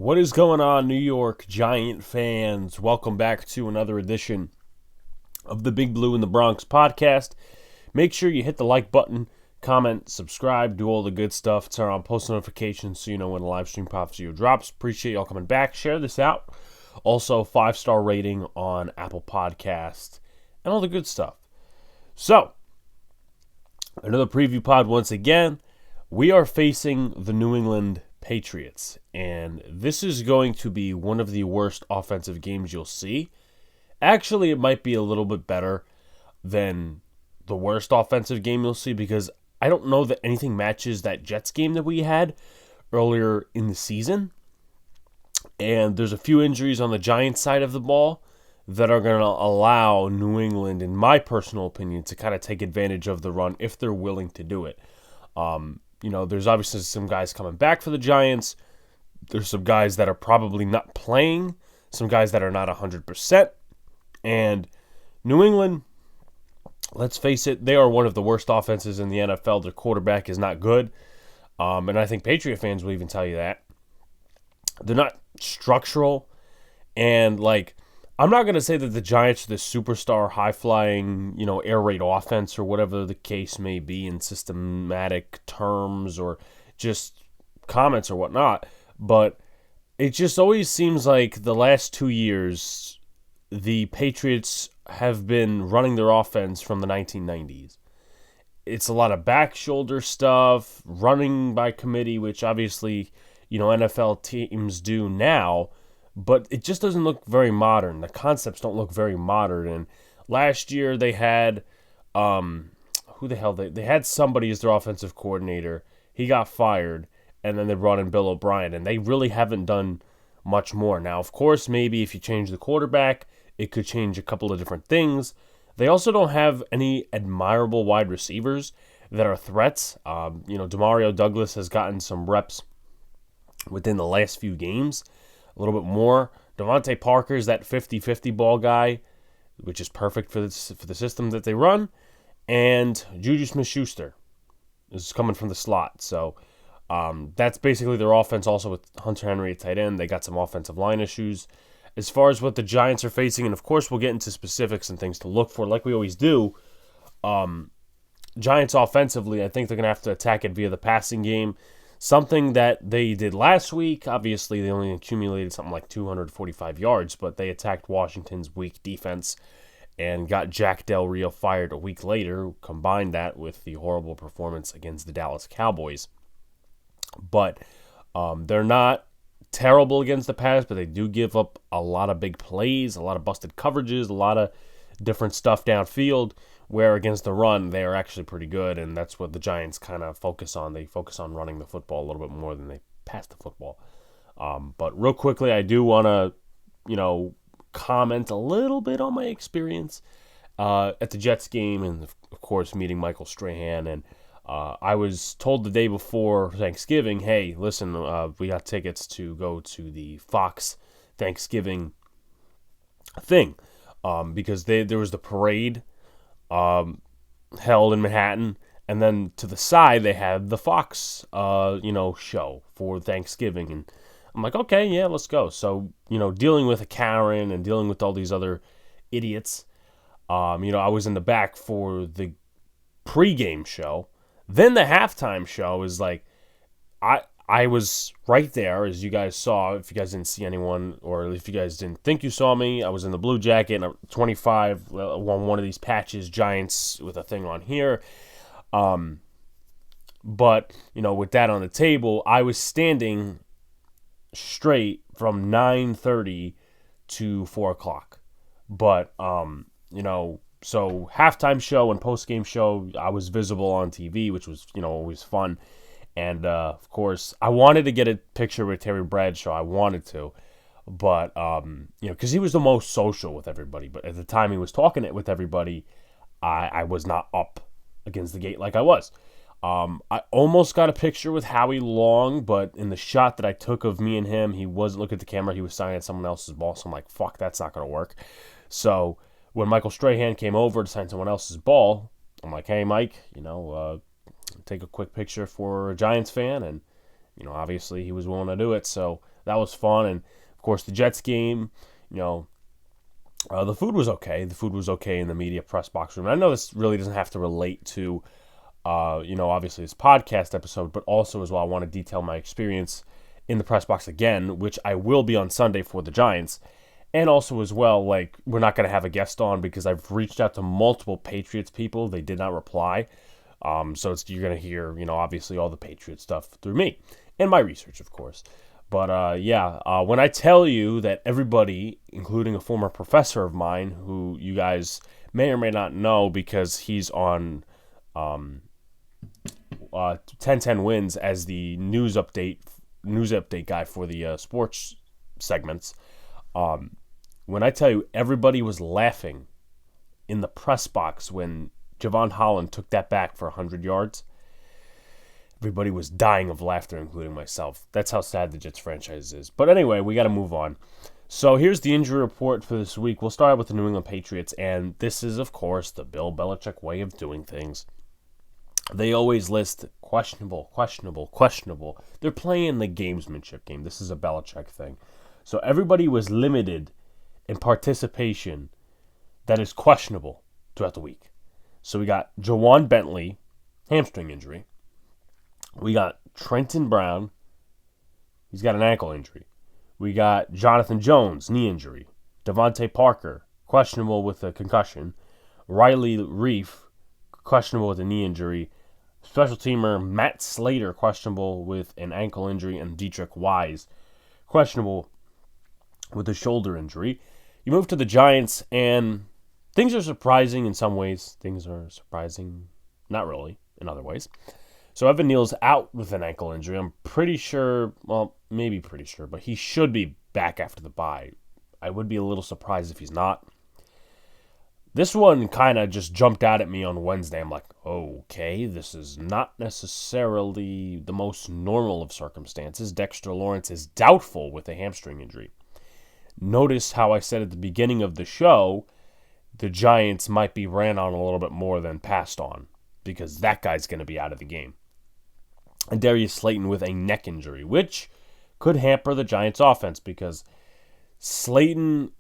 What is going on, New York Giant fans? Welcome back to another edition of the Big Blue in the Bronx podcast. Make sure you hit the like button, comment, subscribe, do all the good stuff. Turn on post notifications so you know when the live stream pops video drops. Appreciate y'all coming back. Share this out. Also, 5-star rating on Apple Podcast and all the good stuff. So, another preview pod once again. We are facing the New England Patriots, and this is going to be one of the worst offensive games you'll see. Actually, it might be a little bit better than the worst offensive game you'll see because I don't know that anything matches that Jets game that we had earlier in the season. And there's a few injuries on the Giants side of the ball that are going to allow New England, in my personal opinion, to kind of take advantage of the run if they're willing to do it. There's obviously some guys coming back for the Giants. There's some guys that are probably not playing, some guys that are not 100%. And New England, let's face it, they are one of the worst offenses in the NFL. Their quarterback is not good. And I think Patriot fans will even tell you that. They're not structural. And, I'm not going to say that the Giants are the superstar, high-flying, air raid offense or whatever the case may be in systematic terms or just comments or whatnot. But it just always seems like the last 2 years, the Patriots have been running their offense from the 1990s. It's a lot of back shoulder stuff, running by committee, which obviously, NFL teams do now. But it just doesn't look very modern. The concepts don't look very modern. And last year they had, they had somebody as their offensive coordinator. He got fired, and then they brought in Bill O'Brien. And they really haven't done much more. Now, of course, maybe if you change the quarterback, it could change a couple of different things. They also don't have any admirable wide receivers that are threats. Demario Douglas has gotten some reps within the last few games. A little bit more. Devontae Parker's that 50-50 ball guy, which is perfect for the system that they run. And Juju Smith-Schuster is coming from the slot. So that's basically their offense. Also with Hunter Henry at tight end, they got some offensive line issues. As far as what the Giants are facing, and of course we'll get into specifics and things to look for like we always do. Giants offensively, I think they're going to have to attack it via the passing game. Something that they did last week. Obviously, they only accumulated something like 245 yards, but they attacked Washington's weak defense and got Jack Del Rio fired a week later. Combined that with the horrible performance against the Dallas Cowboys. But they're not terrible against the pass, but they do give up a lot of big plays, a lot of busted coverages, a lot of different stuff downfield, where against the run, they are actually pretty good, and that's what the Giants kind of focus on. They focus on running the football a little bit more than they pass the football. But real quickly, I do want to, comment a little bit on my experience at the Jets game and, of course, meeting Michael Strahan. And I was told the day before Thanksgiving, hey, listen, we got tickets to go to the Fox Thanksgiving thing because there was the parade held in Manhattan, and then to the side they had the Fox show for Thanksgiving, and I'm like, okay, yeah, let's go. So dealing with a Karen and dealing with all these other idiots, I was in the back for the pregame show. Then the halftime show is like, I was right there, as you guys saw. If you guys didn't see anyone, or if you guys didn't think you saw me, I was in the blue jacket, and 25 on one of these patches, Giants with a thing on here. But, with that on the table, I was standing straight from 9:30 to 4 o'clock. But, so halftime show and postgame show, I was visible on TV, which was, always fun. And, of course, I wanted to get a picture with Terry Bradshaw. I wanted to. But, because he was the most social with everybody. But at the time he was talking with everybody, I was not up against the gate like I was. I almost got a picture with Howie Long, but in the shot that I took of me and him, he wasn't looking at the camera. He was signing at someone else's ball. So I'm like, fuck, that's not going to work. So when Michael Strahan came over to sign someone else's ball, I'm like, hey, Mike, take a quick picture for a Giants fan, and obviously he was willing to do it. So that was fun. And, of course, the Jets game, the food was okay. The food was okay in the media press box room. And I know this really doesn't have to relate to, obviously this podcast episode, but also as well, I want to detail my experience in the press box again, which I will be on Sunday for the Giants. And also as well, we're not going to have a guest on because I've reached out to multiple Patriots people. They did not reply. So you're going to hear, obviously all the Patriot stuff through me and my research, of course. But, when I tell you that everybody, including a former professor of mine, who you guys may or may not know because he's on 1010 Wins as the news update guy for the sports segments, when I tell you everybody was laughing in the press box when Javon Holland took that back for 100 yards, everybody was dying of laughter, including myself. That's how sad the Jets franchise is. But anyway, we got to move on. So here's the injury report for this week. We'll start with the New England Patriots, and this is, of course, the Bill Belichick way of doing things. They always list questionable. They're playing the gamesmanship game. This is a Belichick thing. So everybody was limited in participation that is questionable throughout the week. So we got Jawan Bentley, hamstring injury. We got Trenton Brown. He's got an ankle injury. We got Jonathan Jones, knee injury. Devontae Parker, questionable with a concussion. Riley Reif, questionable with a knee injury. Special teamer Matt Slater, questionable with an ankle injury. And Dietrich Wise, questionable with a shoulder injury. You move to the Giants, and things are surprising in some ways. Things are surprising, not really, in other ways. So Evan Neal's out with an ankle injury. I'm pretty sure, maybe pretty sure, but he should be back after the bye. I would be a little surprised if he's not. This one kind of just jumped out at me on Wednesday. I'm like, okay, this is not necessarily the most normal of circumstances. Dexter Lawrence is doubtful with a hamstring injury. Notice how I said at the beginning of the show, the Giants might be ran on a little bit more than passed on, because that guy's going to be out of the game. And Darius Slayton with a neck injury, which could hamper the Giants' offense, because Slayton,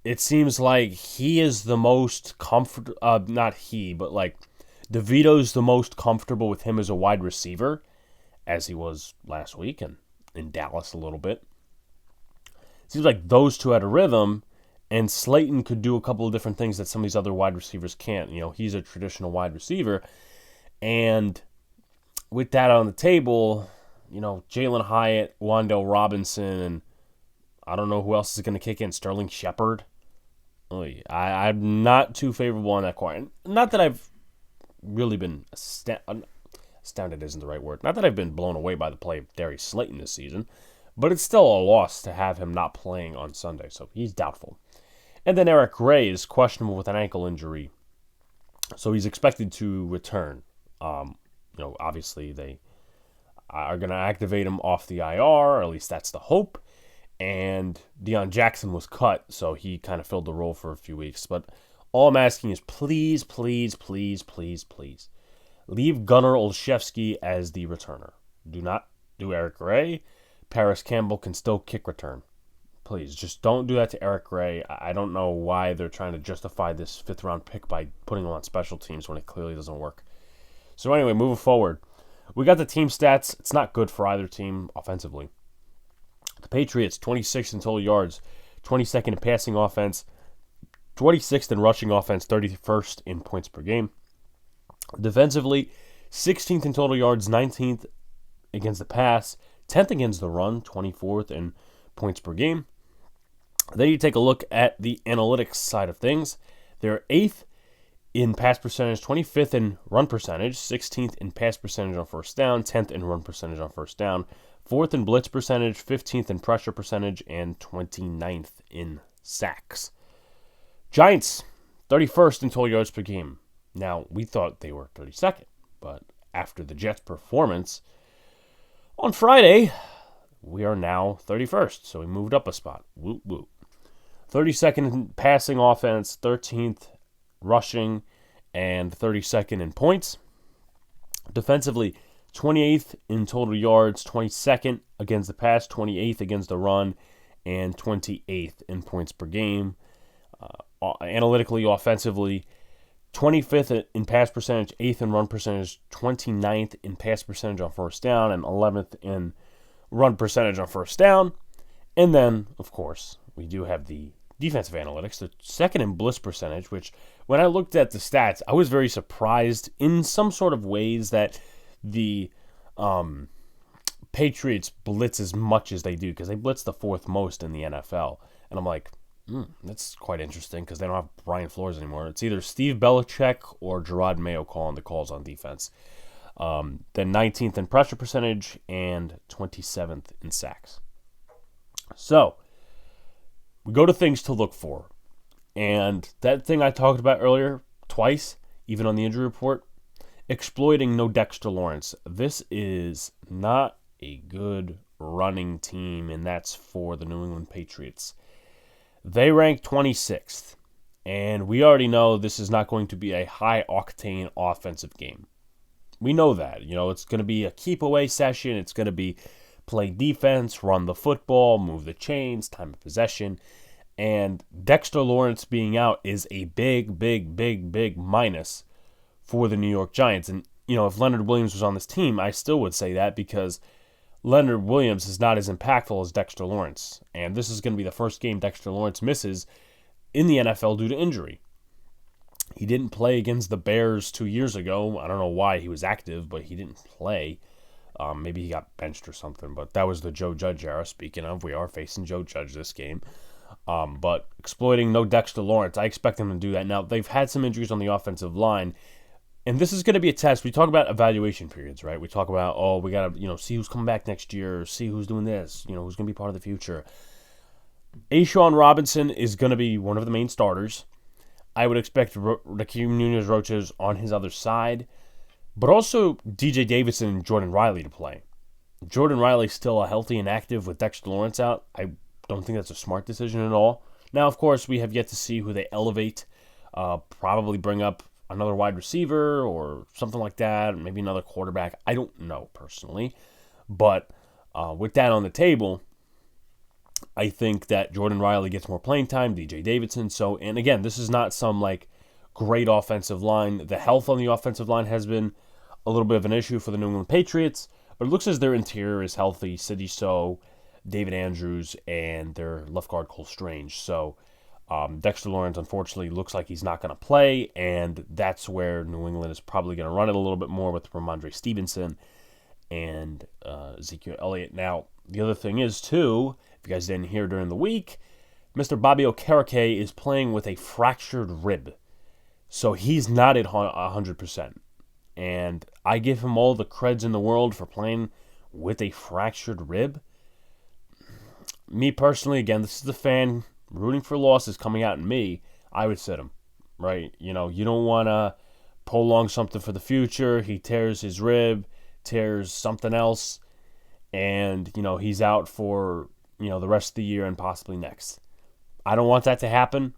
it seems like he is the most not he, but DeVito's the most comfortable with him as a wide receiver, as he was last week and in Dallas a little bit. It seems like those two had a rhythm, and Slayton could do a couple of different things that some of these other wide receivers can't. He's a traditional wide receiver, and with that on the table, Jalen Hyatt, Wan'Dale Robinson, and I don't know who else is going to kick in, Sterling Shepard. I'm not too favorable on that quite. Not that I've really been astounded isn't the right word. Not that I've been blown away by the play of Darius Slayton this season, but it's still a loss to have him not playing on Sunday, so he's doubtful. And then Eric Gray is questionable with an ankle injury, so he's expected to return. Obviously they are going to activate him off the IR, or at least that's the hope. And Deion Jackson was cut, so he kind of filled the role for a few weeks. But all I'm asking is please, please, please, please, please, leave Gunnar Olszewski as the returner. Do not do Eric Gray. Paris Campbell can still kick return. Please, just don't do that to Eric Gray. I don't know why they're trying to justify this fifth-round pick by putting him on special teams when it clearly doesn't work. So anyway, moving forward, we got the team stats. It's not good for either team offensively. The Patriots, 26th in total yards, 22nd in passing offense, 26th in rushing offense, 31st in points per game. Defensively, 16th in total yards, 19th against the pass, 10th against the run, 24th in points per game. Then you take a look at the analytics side of things. They're 8th in pass percentage, 25th in run percentage, 16th in pass percentage on first down, 10th in run percentage on first down, 4th in blitz percentage, 15th in pressure percentage, and 29th in sacks. Giants, 31st in total yards per game. Now, we thought they were 32nd, but after the Jets' performance on Friday, we are now 31st, so we moved up a spot. Whoop, whoop. 32nd in passing offense, 13th rushing, and 32nd in points. Defensively, 28th in total yards, 22nd against the pass, 28th against the run, and 28th in points per game. Analytically, offensively, 25th in pass percentage, 8th in run percentage, 29th in pass percentage on first down, and 11th in run percentage on first down. And then, of course, we do have the defensive analytics, the second in blitz percentage, which when I looked at the stats, I was very surprised in some sort of ways that the Patriots blitz as much as they do, because they blitz the fourth most in the NFL. And I'm like, that's quite interesting, because they don't have Brian Flores anymore. It's either Steve Belichick or Gerard Mayo calling the calls on defense. Then 19th in pressure percentage and 27th in sacks. So, we go to things to look for. And that thing I talked about earlier, twice, even on the injury report, exploiting no Dexter Lawrence. This is not a good running team, and that's for the New England Patriots. They rank 26th, and we already know this is not going to be a high-octane offensive game. We know that. It's going to be a keep-away session. It's going to be play defense, run the football, move the chains, time of possession. And Dexter Lawrence being out is a big, big, big, big minus for the New York Giants. And, if Leonard Williams was on this team, I still would say that, because Leonard Williams is not as impactful as Dexter Lawrence. And this is going to be the first game Dexter Lawrence misses in the NFL due to injury. He didn't play against the Bears 2 years ago. I don't know why he was active, but he didn't play. Maybe he got benched or something, but that was the Joe Judge era. Speaking of, we are facing Joe Judge this game. But exploiting no Dexter Lawrence, I expect them to do that. Now, they've had some injuries on the offensive line, and this is going to be a test. We talk about evaluation periods, right? We talk about, we got to, see who's coming back next year, see who's doing this, who's going to be part of the future. A'Shawn Robinson is going to be one of the main starters. I would expect Raheem Nunez-Roches on his other side, but also DJ Davidson and Jordan Riley to play. Jordan Riley's still healthy and active with Dexter Lawrence out. I don't think that's a smart decision at all. Now, of course, we have yet to see who they elevate. Probably bring up another wide receiver or something like that, maybe another quarterback. I don't know personally. But with that on the table, I think that Jordan Riley gets more playing time, DJ Davidson. And again, this is not some great offensive line. The health on the offensive line has been a little bit of an issue for the New England Patriots, but it looks as their interior is healthy. Sidney So, David Andrews, and their left guard Cole Strange. So Dexter Lawrence, unfortunately, looks like he's not going to play, and that's where New England is probably going to run it a little bit more with Ramondre Stevenson and Ezekiel Elliott. Now, the other thing is, too, if you guys didn't hear during the week, Mr. Bobby Okereke is playing with a fractured rib. So he's not at 100%. And I give him all the creds in the world for playing with a fractured rib. Me personally, again, this is the fan rooting for losses coming out in me. I would sit him, right? You don't want to prolong something for the future. He tears his rib, tears something else, and, he's out for, the rest of the year and possibly next. I don't want that to happen.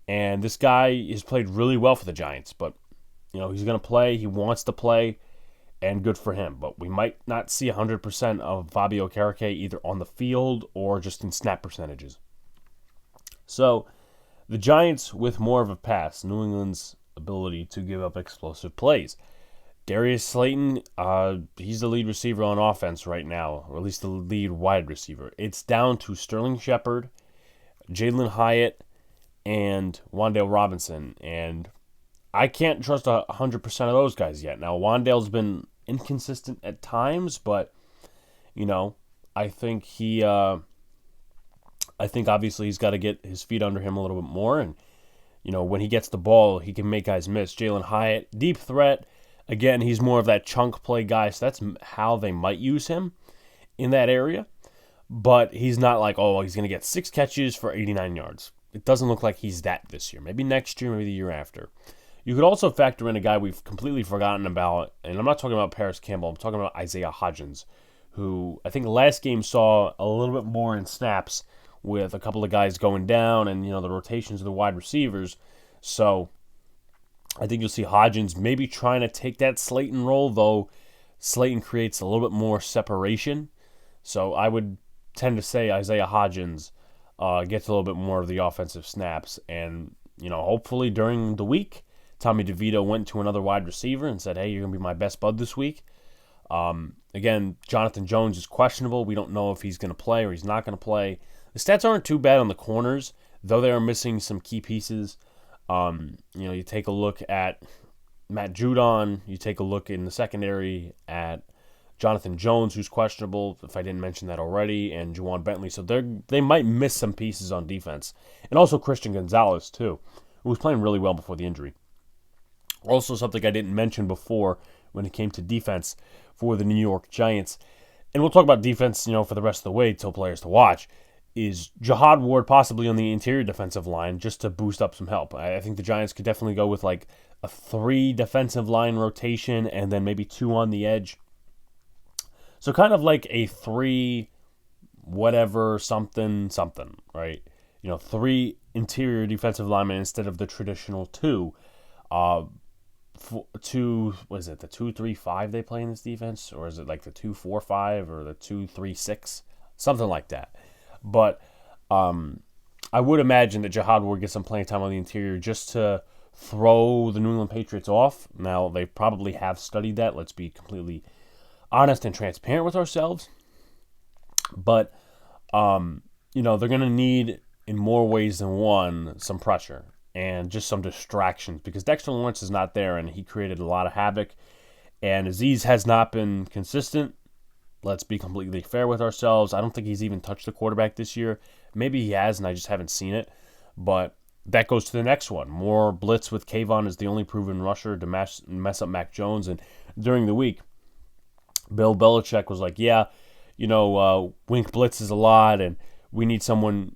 And this guy has played really well for the Giants, but, he's going to play. He wants to play, and good for him. But we might not see 100% of Bobby Okereke either on the field or just in snap percentages. So, the Giants with more of a pass, New England's ability to give up explosive plays. Darius Slayton, he's the lead receiver on offense right now, or at least the lead wide receiver. It's down to Sterling Shepard, Jalen Hyatt, and Wan'Dale Robinson. And I can't trust 100% of those guys yet. Now, Wan'Dale's been inconsistent at times, but, I think obviously he's got to get his feet under him a little bit more. And, when he gets the ball, he can make guys miss. Jalen Hyatt, deep threat. Again, he's more of that chunk play guy, so that's how they might use him in that area. But he's not like, he's going to get 6 catches for 89 yards. It doesn't look like he's that this year. Maybe next year, maybe the year after. You could also factor in a guy we've completely forgotten about, and I'm not talking about Paris Campbell. I'm talking about Isaiah Hodgins, who I think last game saw a little bit more in snaps with a couple of guys going down and, the rotations of the wide receivers. So I think you'll see Hodgins maybe trying to take that Slayton role, though Slayton creates a little bit more separation. So I would tend to say Isaiah Hodgins gets a little bit more of the offensive snaps. And, hopefully during the week, Tommy DeVito went to another wide receiver and said, hey, you're going to be my best bud this week. Again, Jonathan Jones is questionable. We don't know if he's going to play or he's not going to play. The stats aren't too bad on the corners, though they are missing some key pieces. You take a look at Matt Judon. You take a look in the secondary at Jonathan Jones, who's questionable, if I didn't mention that already, and Juwan Bentley. So they might miss some pieces on defense. And also Christian Gonzalez, too, who was playing really well before the injury. Also something I didn't mention before when it came to defense for the New York Giants, and we'll talk about defense, for the rest of the way till players to watch, is Jihad Ward possibly on the interior defensive line just to boost up some help. I think the Giants could definitely go with like a 3 defensive line rotation and then maybe 2 on the edge. So kind of like a 3 whatever something, right? 3 interior defensive linemen instead of the traditional 2. What is it, the 2-3-5 they play in this defense? Or is it like the 2-4-5 or the 2-3-6? Something like that. But I would imagine that Jihad Ward gets some playing time on the interior just to throw the New England Patriots off. Now, they probably have studied that. Let's be completely honest and transparent with ourselves. But, they're going to need, in more ways than one, some pressure and just some distractions because Dexter Lawrence is not there and he created a lot of havoc. And Azeez has not been consistent. Let's be completely fair with ourselves. I don't think he's even touched the quarterback this year. Maybe he has and I just haven't seen it. But that goes to the next one. More blitz with Kayvon is the only proven rusher to mess up Mac Jones. And during the week, Bill Belichick was like, wink blitzes a lot and we need someone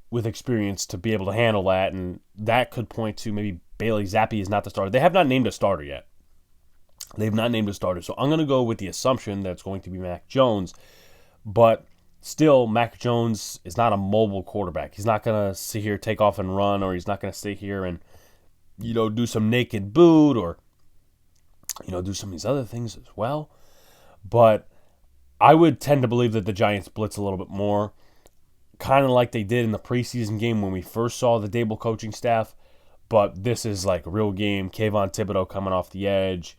with experience to be able to handle that, and that could point to maybe Bailey Zappi is not the starter. They have not named a starter yet. They've not named a starter, so I'm going to go with the assumption that it's going to be Mac Jones, but still, Mac Jones is not a mobile quarterback. He's not going to sit here, take off and run, or he's not going to sit here and, do some naked boot or, do some of these other things as well. But I would tend to believe that the Giants blitz a little bit more, kind of like they did in the preseason game when we first saw the Dable coaching staff. But this is like a real game. Kayvon Thibodeau coming off the edge.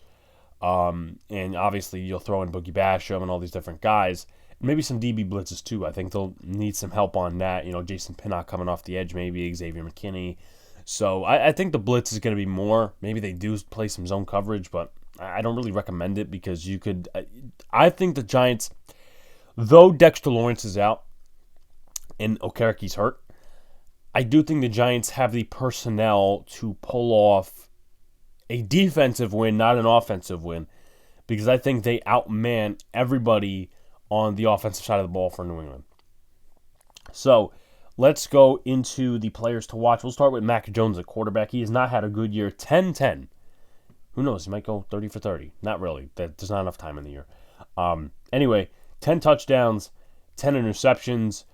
And obviously you'll throw in Boogie Basham and all these different guys. Maybe some DB blitzes too. I think they'll need some help on that. Jason Pinnock coming off the edge, maybe Xavier McKinney. So I think the blitz is going to be more. Maybe they do play some zone coverage, but I don't really recommend it because I think the Giants, though Dexter Lawrence is out, and Okereke's hurt, I do think the Giants have the personnel to pull off a defensive win, not an offensive win, because I think they outman everybody on the offensive side of the ball for New England. So let's go into the players to watch. We'll start with Mac Jones at quarterback. He has not had a good year. 10-10. Who knows? He might go 30 for 30. Not really. There's not enough time in the year. Anyway, 10 touchdowns, 10 interceptions,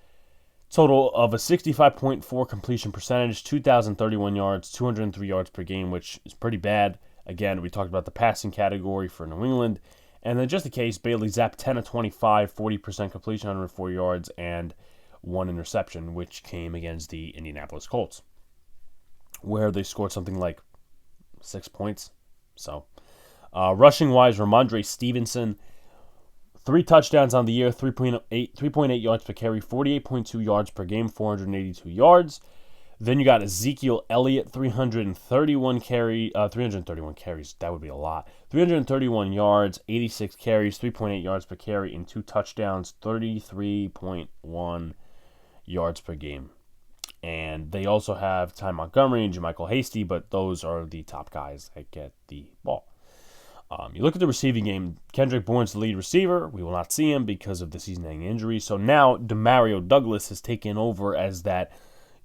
total of a 65.4 completion percentage, 2,031 yards, 203 yards per game, which is pretty bad. Again, we talked about the passing category for New England. And then just in case, Bailey Zapp, 10 of 25, 40% completion, 104 yards, and 1 interception, which came against the Indianapolis Colts, where they scored something like 6 points. So, rushing-wise, Ramondre Stevenson, 3 touchdowns on the year, 3.8 yards per carry, 48.2 yards per game, 482 yards. Then you got Ezekiel Elliott, 331 carries. That would be a lot. 331 yards, 86 carries, 3.8 yards per carry, and 2 touchdowns, 33.1 yards per game. And they also have Ty Montgomery and JaMychal Hasty, but those are the top guys that get the ball. You look at the receiving game, Kendrick Bourne's the lead receiver. We will not see him because of the season-ending injury. So now Demario Douglas has taken over as that,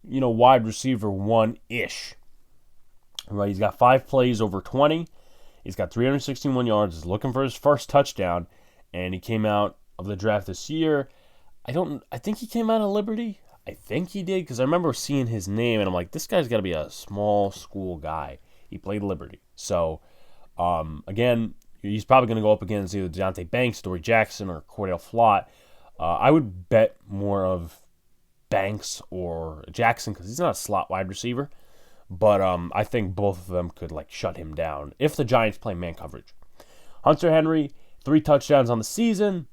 wide receiver 1-ish. Right, he's got 5 plays over 20. He's got 361 yards. He's looking for his first touchdown, and he came out of the draft this year. I think he came out of Liberty. I think he did because I remember seeing his name, and I'm like, this guy's got to be a small school guy. He played Liberty. So, again, He's probably going to go up against either Deonte Banks, Dory Jackson, or Cordell Flott. I would bet more of Banks or Jackson because he's not a slot wide receiver. But I think both of them could shut him down if the Giants play man coverage. Hunter Henry, 3 touchdowns on the season,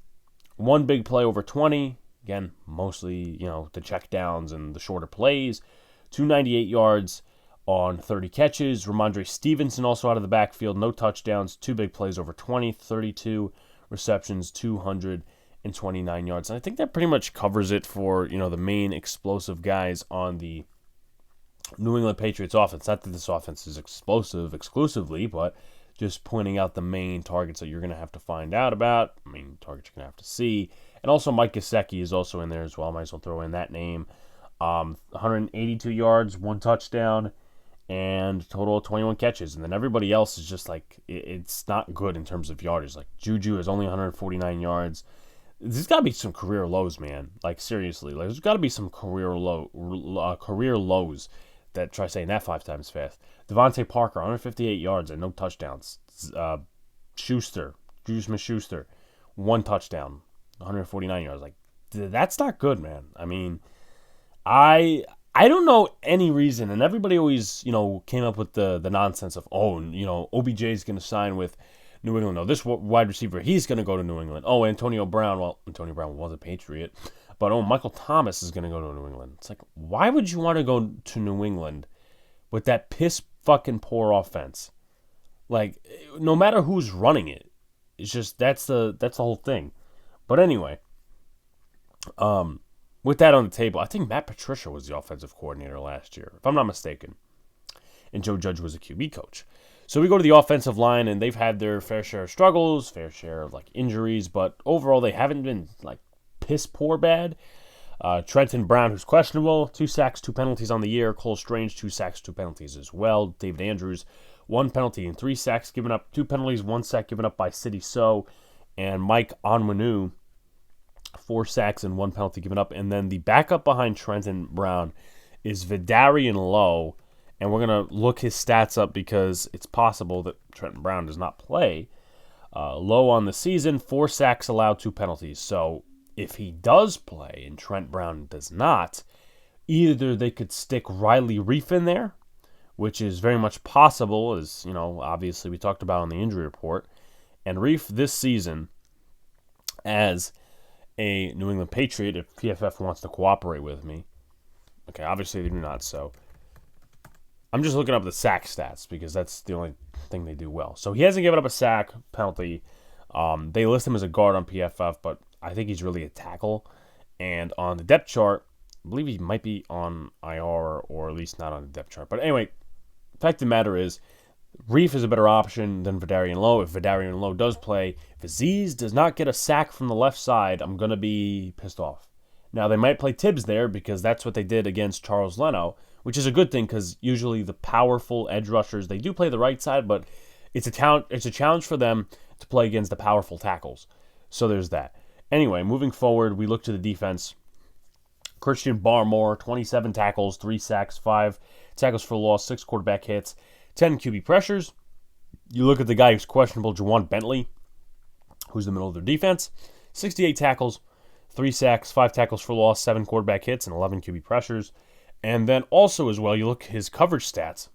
1 big play over 20. Again, mostly, the check downs and the shorter plays. 298 yards on 30 catches. Ramondre Stevenson also out of the backfield. No touchdowns, 2 big plays over 20. 32 receptions, 229 yards. And I think that pretty much covers it for, the main explosive guys on the New England Patriots offense. Not that this offense is explosive exclusively, but just pointing out the main targets that you're going to have to find out about, targets you're going to have to see. And also Mike Gesicki is also in there as well. Might as well throw in that name. 182 yards, 1 touchdown, and total of 21 catches. And then everybody else is just it's not good in terms of yardage. Juju has only 149 yards. There's got to be some career lows, man. Seriously. There's got to be some career lows. That try saying that 5 times fast. Devontae Parker, 158 yards and no touchdowns. Juju Smith-Schuster, 1 touchdown, 149 yards. That's not good, man. I don't know any reason, and everybody always, came up with the nonsense of, OBJ is going to sign with New England. No, this wide receiver, he's going to go to New England. Oh, Antonio Brown. Well, Antonio Brown was a Patriot. But, Michael Thomas is going to go to New England. It's why would you want to go to New England with that piss-fucking-poor offense? No matter who's running it, it's just that's the whole thing. But anyway, with that on the table, I think Matt Patricia was the offensive coordinator last year, if I'm not mistaken. And Joe Judge was a QB coach. So we go to the offensive line, and they've had their fair share of struggles, fair share of injuries, but overall they haven't been piss poor bad. Trenton Brown, who's questionable, 2 sacks, 2 penalties on the year. Cole Strange, 2 sacks, 2 penalties as well. David Andrews, 1 penalty and 3 sacks given up. 2 penalties, 1 sack given up by City So. And Mike Onwenu, 4 sacks and 1 penalty given up. And then the backup behind Trenton Brown is Vidarian Lowe. And we're going to look his stats up because it's possible that Trenton Brown does not play. Lowe on the season, 4 sacks allowed, 2 penalties. So if he does play and Trent Brown does not, either they could stick Riley Reif in there, which is very much possible, as obviously we talked about on the injury report. And Reif this season, as a New England Patriot, if PFF wants to cooperate with me, okay, obviously they do not, so I'm just looking up the sack stats because that's the only thing they do well. So he hasn't given up a sack penalty. They list him as a guard on PFF, but I think he's really a tackle. And on the depth chart, I believe he might be on IR or at least not on the depth chart. But anyway, the fact of the matter is, Reif is a better option than Vidarian Lowe. If Vidarian Lowe does play, if Aziz does not get a sack from the left side, I'm going to be pissed off. Now, they might play Tibbs there because that's what they did against Charles Leno, which is a good thing because usually the powerful edge rushers, they do play the right side, but it's a challenge for them to play against the powerful tackles. So there's that. Anyway, moving forward, we look to the defense. Christian Barmore, 27 tackles, 3 sacks, 5 tackles for loss, 6 quarterback hits, 10 QB pressures. You look at the guy who's questionable, Juwan Bentley, who's the middle of their defense. 68 tackles, 3 sacks, 5 tackles for loss, 7 quarterback hits, and 11 QB pressures. And then also as well, you look at his coverage stats.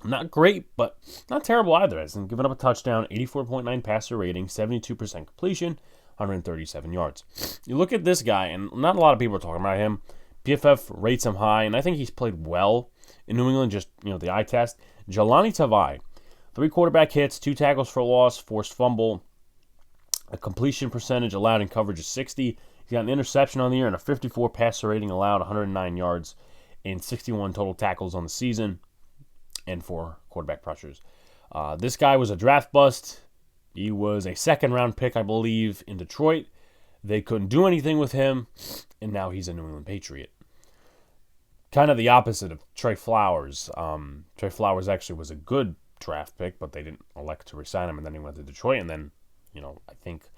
Not great, but not terrible either. Hasn't given up a touchdown, 84.9 passer rating, 72% completion, 137 yards. You look at this guy, and not a lot of people are talking about him. PFF rates him high, and I think he's played well in New England, just, the eye test. Jelani Tavai, 3 quarterback hits, 2 tackles for loss, forced fumble, a completion percentage allowed in coverage is 60. He's got an interception on the year and a 54 passer rating allowed, 109 yards, and 61 total tackles on the season, and 4 quarterback pressures. This guy was a draft bust. He was a second-round pick, I believe, in Detroit. They couldn't do anything with him, and now he's a New England Patriot. Kind of the opposite of Trey Flowers. Trey Flowers actually was a good draft pick, but they didn't elect to resign him, and then he went to Detroit, and then, I think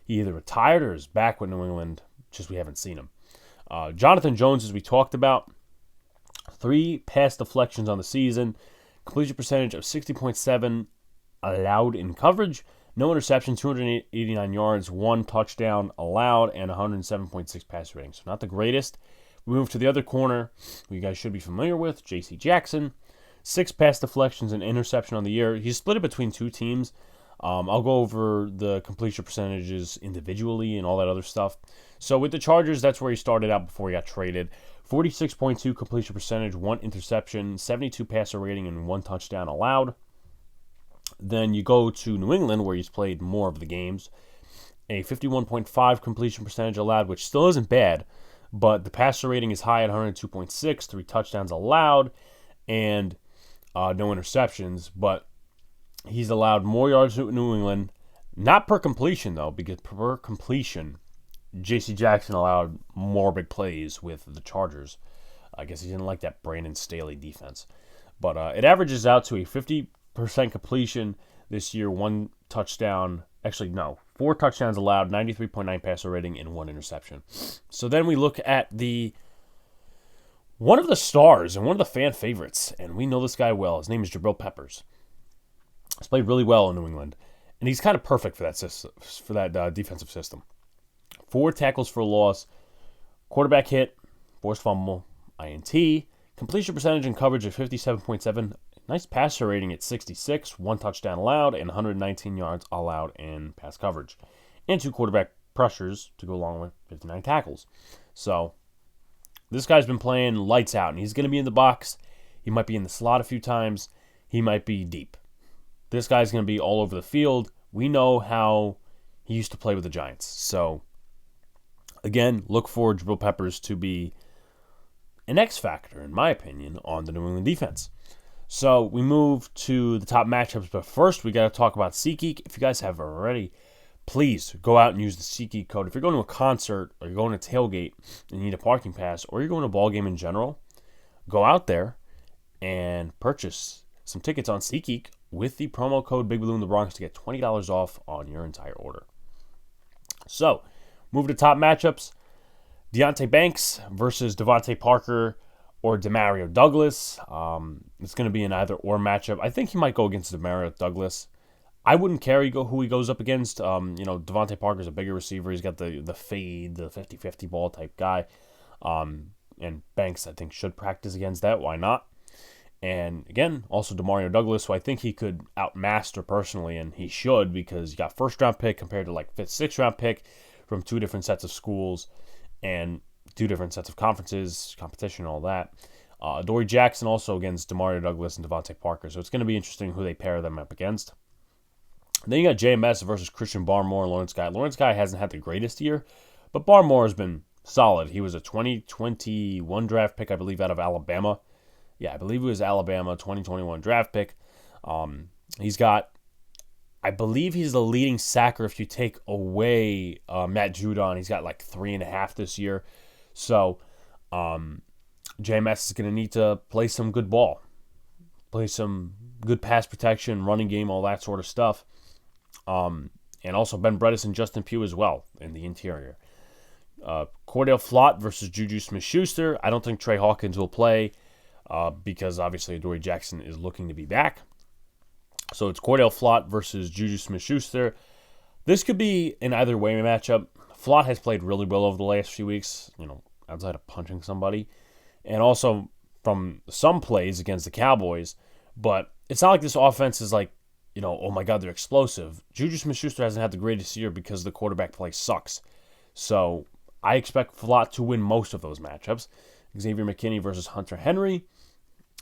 he either retired or is back with New England, just we haven't seen him. Jonathan Jones, as we talked about, 3 pass deflections on the season, completion percentage of 60.7, allowed in coverage. No interception, 289 yards, 1 touchdown allowed, and 107.6 passer rating. So not the greatest. We move to the other corner, who you guys should be familiar with, J.C. Jackson. 6 pass deflections and interception on the year. He's split it between 2 teams. I'll go over the completion percentages individually and all that other stuff. So with the Chargers, that's where he started out before he got traded. 46.2 completion percentage, 1 interception, 72 passer rating, and 1 touchdown allowed. Then you go to New England, where he's played more of the games. A 51.5 completion percentage allowed, which still isn't bad, but the passer rating is high at 102.6, 3 touchdowns allowed, and no interceptions. But he's allowed more yards to New England, not per completion, though, because per completion, J.C. Jackson allowed more big plays with the Chargers. I guess he didn't like that Brandon Staley defense. But it averages out to a 50% completion this year, 1 touchdown. Actually, no, 4 touchdowns allowed, 93.9 passer rating, and 1 interception. So then we look at one of the stars and one of the fan favorites, and we know this guy well. His name is Jabril Peppers. He's played really well in New England, and he's kind of perfect for that system, for that defensive system. 4 tackles for a loss, quarterback hit, forced fumble, INT, completion percentage and coverage of 57.7, nice passer rating at 66, 1 touchdown allowed, and 119 yards allowed in pass coverage, and 2 quarterback pressures to go along with 59 tackles. So this guy's been playing lights out, and he's going to be in the box. He might be in the slot a few times. He might be deep. This guy's going to be all over the field. We know how he used to play with the Giants. So, again, look for Jabril Peppers to be an X factor, in my opinion, on the New England defense. So we move to the top matchups, but first we got to talk about SeatGeek. If you guys have already, please go out and use the SeatGeek code. If you're going to a concert or you're going to tailgate and you need a parking pass, or you're going to a ball game in general, go out there and purchase some tickets on SeatGeek with the promo code Big Blue in the Bronx to get $20 off on your entire order. So, move to top matchups. Deonte Banks versus Devontae Parker or Demario Douglas. It's going to be an either-or matchup. I think he might go against Demario Douglas. I wouldn't care who he goes up against. Devontae Parker's a bigger receiver. He's got the fade, the 50-50 ball type guy. And Banks, I think, should practice against that. Why not? And again, also Demario Douglas, who I think he could outmaster personally, and he should, because you got first-round pick compared to like 5th, 6th-round pick from 2 different sets of schools and 2 different sets of conferences, competition, all that. Adoree Jackson also against Demario Douglas and Devontae Parker, so it's going to be interesting who they pair them up against. Then you got JMS versus Christian Barmore and Lawrence Guy. Lawrence Guy hasn't had the greatest year, but Barmore has been solid. He was a 2021 draft pick, I believe, out of Alabama. Yeah, I believe it was Alabama, 2021 draft pick. I believe he's the leading sacker if you take away Matt Judon. He's got like 3.5 this year. So JMS is going to need to play some good ball, play some good pass protection, running game, all that sort of stuff. And also Ben Bredesen and Justin Pugh as well in the interior. Cordell Flott versus Juju Smith-Schuster. I don't think Trey Hawkins will play because obviously Adoree Jackson is looking to be back. So it's Cordell Flott versus Juju Smith-Schuster. This could be an either way matchup. Flott has played really well over the last few weeks, outside of punching somebody. And also from some plays against the Cowboys. But it's not like this offense is like, oh my God, they're explosive. Juju Smith-Schuster hasn't had the greatest year because the quarterback play sucks. So I expect Flott to win most of those matchups. Xavier McKinney versus Hunter Henry.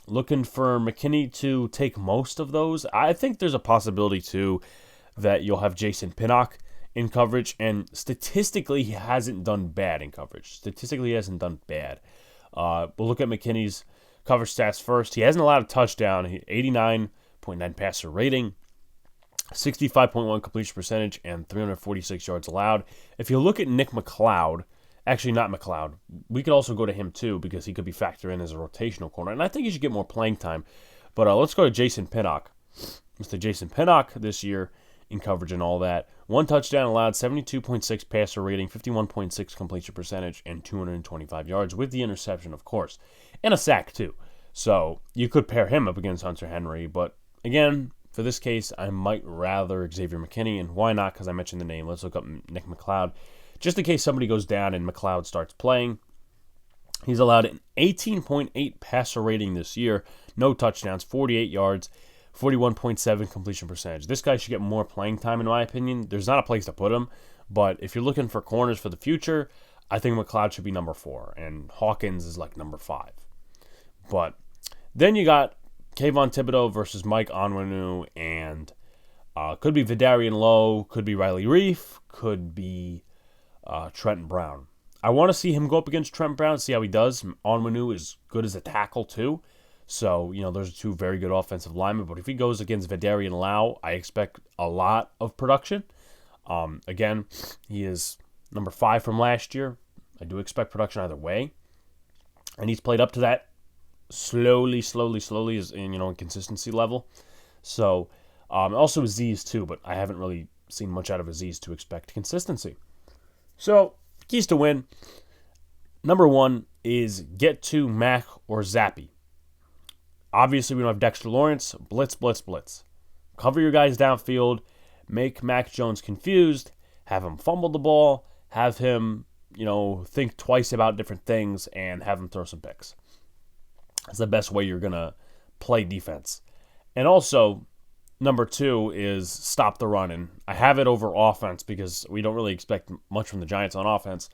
Looking for McKinney to take most of those. I think there's a possibility, too, that you'll have Jason Pinnock in coverage. And statistically, he hasn't done bad in coverage. We'll look at McKinney's coverage stats first. He hasn't allowed a touchdown. 89.9 passer rating, 65.1 completion percentage, and 346 yards allowed. If you look at Nick McLeod, actually not McLeod, we could also go to him too because he could be factored in as a rotational corner, and I think he should get more playing time. But let's go to Jason Pinnock. Mr. Jason Pinnock this year in coverage and all that. 1 touchdown allowed, 72.6 passer rating, 51.6 completion percentage, and 225 yards with the interception, of course, and a sack too. So you could pair him up against Hunter Henry, but again, for this case, I might rather Xavier McKinney. And why not? Because I mentioned the name. Let's look up Nick McLeod. Just in case somebody goes down and McLeod starts playing. He's allowed an 18.8 passer rating this year. No touchdowns, 48 yards, 41.7 completion percentage. This guy should get more playing time, in my opinion. There's not a place to put him. But if you're looking for corners for the future, I think McLeod should be number 4. And Hawkins is like number 5. But then you got Kayvon Thibodeau versus Mike Onwenu, and could be Vidarian Lowe, could be Riley Reif, could be Trenton Brown. I want to see him go up against Trent Brown, see how he does. Onwenu is good as a tackle, too. So, those are 2 very good offensive linemen. But if he goes against Vidarian Lowe, I expect a lot of production. Again, he is number 5 from last year. I do expect production either way. And he's played up to that slowly is in consistency level. So, also Aziz, too. But I haven't really seen much out of Aziz to expect consistency. So, keys to win. Number 1 is get to Mac or Zappy. Obviously, we don't have Dexter Lawrence. Blitz. Cover your guys downfield. Make Mac Jones confused. Have him fumble the ball. Have him, think twice about different things and have him throw some picks. That's the best way you're going to play defense. And also, number 2 is stop the run. And I have it over offense because we don't really expect much from the Giants on offense.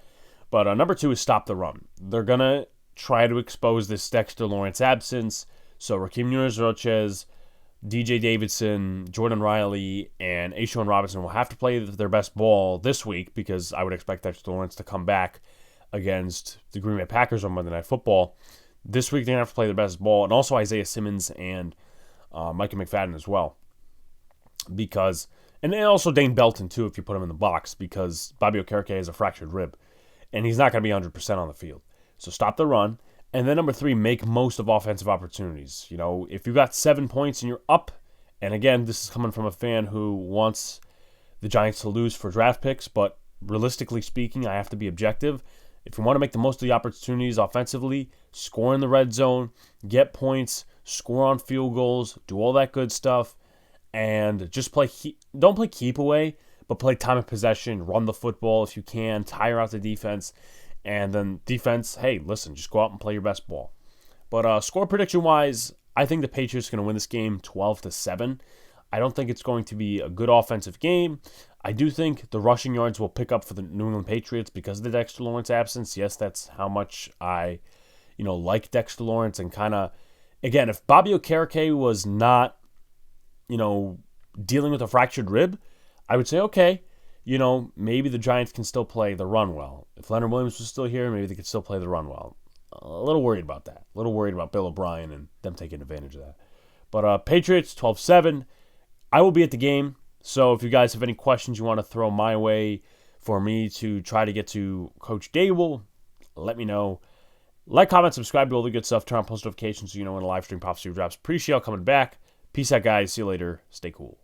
But number 2 is stop the run. They're going to try to expose this Dexter Lawrence absence. So Raheem Nunez-Roches, DJ Davidson, Jordan Riley, and A'Shawn Robinson will have to play their best ball this week because I would expect Dexter Lawrence to come back against the Green Bay Packers on Monday Night Football. This week they're going to have to play their best ball. And also Isaiah Simmons and Micah McFadden as well. And then also Dane Belton, too, if you put him in the box, because Bobby Okereke has a fractured rib. And he's not going to be 100% on the field. So stop the run. And then number 3, make most of offensive opportunities. If you got 7 points and you're up, and again, this is coming from a fan who wants the Giants to lose for draft picks, but realistically speaking, I have to be objective. If you want to make the most of the opportunities offensively, score in the red zone, get points, score on field goals, do all that good stuff, and just don't play keep away, but play time of possession, run the football if you can, tire out the defense. And then defense, hey, listen, just go out and play your best ball. But score prediction-wise, I think the Patriots are going to win this game 12-7. I don't think it's going to be a good offensive game. I do think the rushing yards will pick up for the New England Patriots because of the Dexter Lawrence absence. Yes, that's how much I, like Dexter Lawrence. And kind of, again, if Bobby Okereke was not, dealing with a fractured rib, I would say, okay, maybe the Giants can still play the run well. If Leonard Williams was still here, maybe they could still play the run well. A little worried about that. A little worried about Bill O'Brien and them taking advantage of that. But Patriots, 12-7. I will be at the game. So if you guys have any questions you want to throw my way for me to try to get to Coach Dable, let me know. Like, comment, subscribe to all the good stuff. Turn on post notifications so you know when a live stream pops through drops. Appreciate y'all coming back. Peace out, guys. See you later. Stay cool.